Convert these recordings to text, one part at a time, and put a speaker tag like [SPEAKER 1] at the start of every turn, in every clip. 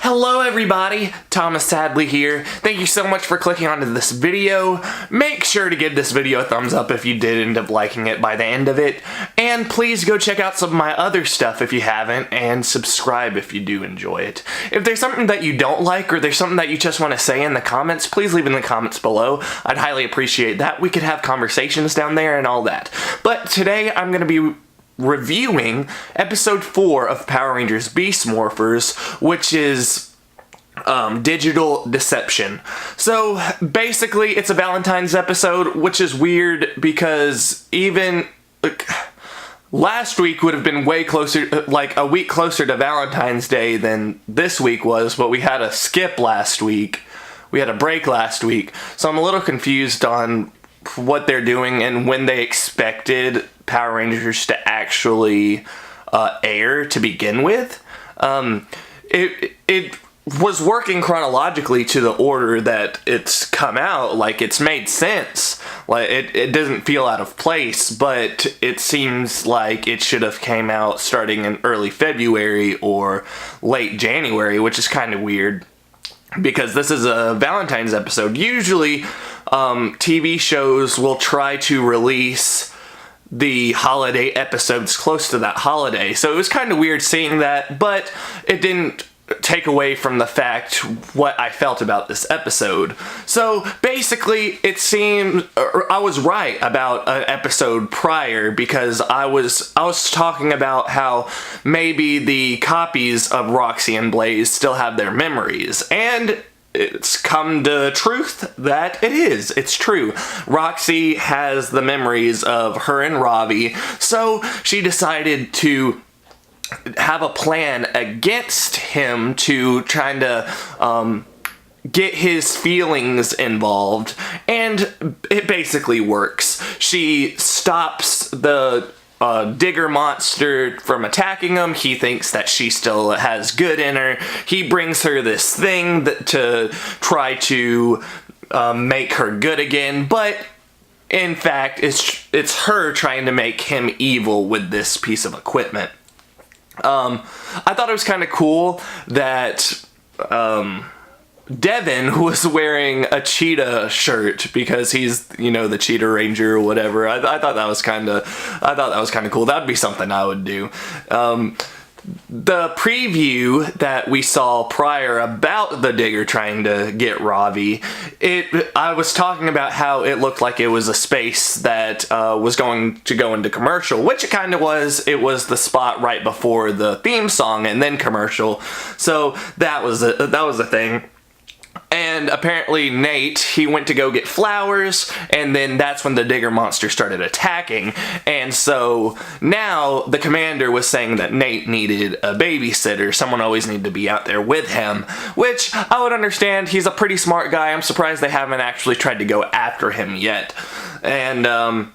[SPEAKER 1] Hello everybody, Thomas Sadley here. Thank you so much for clicking onto this video. Make sure to give this video a thumbs up if you did end up liking it by the end of it. And please go check out some of my other stuff if you haven't, and subscribe if you do enjoy it. If there's something that you don't like, or there's something that you just want to say in the comments, please leave in the comments below. I'd highly appreciate that. We could have conversations down there and all that. But today I'm going to be reviewing episode 4 of Power Rangers Beast Morphers, which is Digital Deception. So basically it's a Valentine's episode, which is weird because even last week would have been way closer, like a week closer to Valentine's Day than this week was, but we had a skip last week. We had a break last week, so I'm a little confused on what they're doing and when they expected Power Rangers to actually air to begin with. It was working chronologically to the order that it's come out. Like, it's made sense. Like, it doesn't feel out of place, but it seems like it should have came out starting in early February or late January, which is kind of weird because this is a Valentine's episode. Usually TV shows will try to release the holiday episodes close to that holiday, so it was kind of weird seeing that, but it didn't take away from the fact what I felt about this episode. So basically it seemed I was right about an episode prior, because I was talking about how maybe the copies of Roxy and Blaze still have their memories, and it's come to truth that it's true. Roxy has the memories of her and Ravi, so she decided to have a plan against him to try to get his feelings involved, and it basically works. She stops the Digger monster from attacking him. He thinks that she still has good in her. He brings her this thing to try to make her good again, but in fact it's her trying to make him evil with this piece of equipment. I thought it was kind of cool that Devin was wearing a cheetah shirt because he's, the Cheetah Ranger or whatever. I thought that was kind of cool. That'd be something I would do. The preview that we saw prior about the Digger trying to get Ravi, I was talking about how it looked like it was a space that was going to go into commercial, which it kind of was. It was the spot right before the theme song and then commercial, so that was a thing. And apparently Nate, he went to go get flowers, and then that's when the Digger monster started attacking. And so now the commander was saying that Nate needed a babysitter. Someone always needed to be out there with him, which I would understand. He's a pretty smart guy. I'm surprised they haven't actually tried to go after him yet. And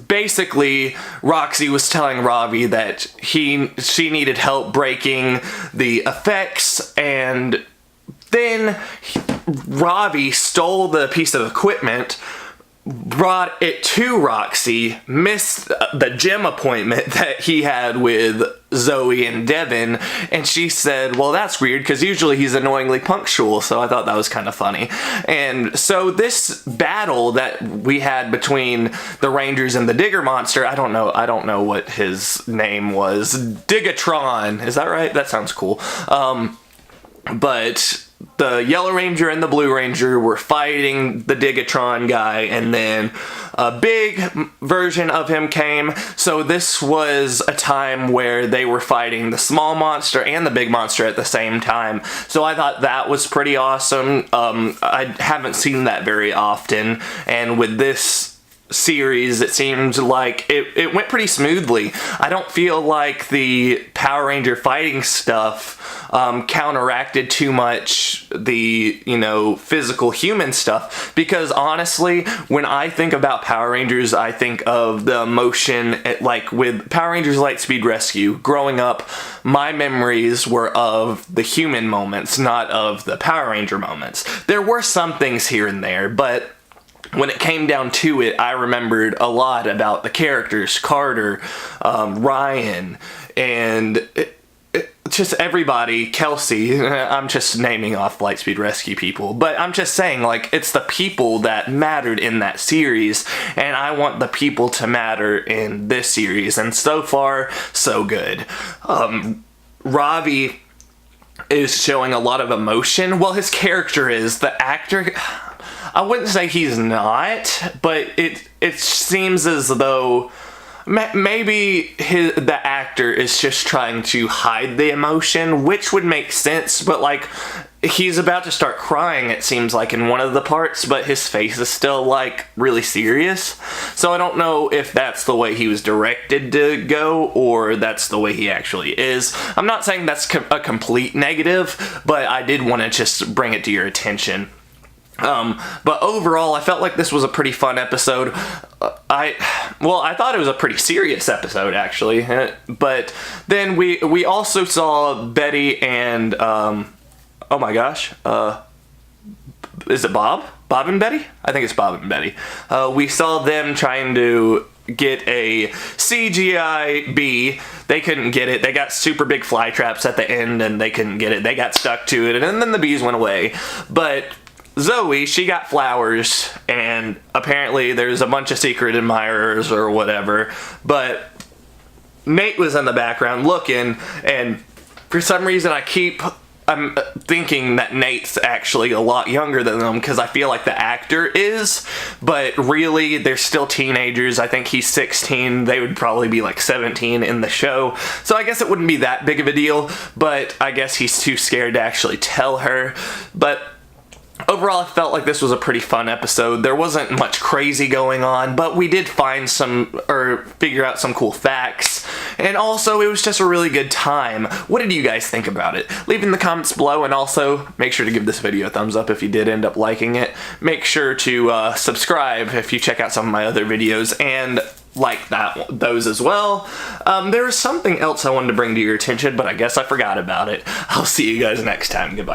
[SPEAKER 1] basically Roxy was telling Ravi that she needed help breaking the effects, and then Ravi stole the piece of equipment, brought it to Roxy, missed the gym appointment that he had with Zoe and Devin, and she said, well, that's weird because usually he's annoyingly punctual. So I thought that was kind of funny. And so this battle that we had between the Rangers and the Digger monster, I don't know what his name was. Digatron, is that right? That sounds cool. But the Yellow Ranger and the Blue Ranger were fighting the Digatron guy, and then a big version of him came. So this was a time where they were fighting the small monster and the big monster at the same time. So I thought that was pretty awesome. I haven't seen that very often, and with this series it seemed like it went pretty smoothly. I don't feel like the Power Ranger fighting stuff counteracted too much the physical human stuff, because honestly when I think about Power Rangers I think of the emotion, like with Power Rangers Lightspeed Rescue. Growing up, my memories were of the human moments, not of the Power Ranger moments. There were some things here and there, but when it came down to it, I remembered a lot about the characters, Carter, Ryan, and just everybody, Kelsey, I'm just naming off Lightspeed Rescue people, but I'm just saying, like, it's the people that mattered in that series, and I want the people to matter in this series, and so far, so good. Ravi is showing a lot of emotion. Well, his character is. The actor, I wouldn't say he's not, but it seems as though maybe the actor is just trying to hide the emotion, which would make sense, but like, he's about to start crying, it seems like, in one of the parts, but his face is still like really serious. So I don't know if that's the way he was directed to go, or that's the way he actually is. I'm not saying that's a complete negative, but I did want to just bring it to your attention. But overall, I felt like this was a pretty fun episode. I thought it was a pretty serious episode, actually. But then we also saw Betty and, oh my gosh, is it Bob? Bob and Betty? I think it's Bob and Betty. We saw them trying to get a CGI bee. They couldn't get it. They got super big fly traps at the end, and they couldn't get it. They got stuck to it, and then the bees went away. But Zoe, she got flowers, and apparently there's a bunch of secret admirers or whatever, but Nate was in the background looking, and for some reason I'm thinking that Nate's actually a lot younger than them, because I feel like the actor is, but really they're still teenagers. I think he's 16. They would probably be like 17 in the show, so I guess it wouldn't be that big of a deal, but I guess he's too scared to actually tell her. But overall, I felt like this was a pretty fun episode. There wasn't much crazy going on, but we did find figure out some cool facts, and also it was just a really good time. What did you guys think about it? Leave in the comments below, and also make sure to give this video a thumbs up if you did end up liking it. Make sure to subscribe if you check out some of my other videos, and like those as well. There was something else I wanted to bring to your attention, but I guess I forgot about it. I'll see you guys next time. Goodbye.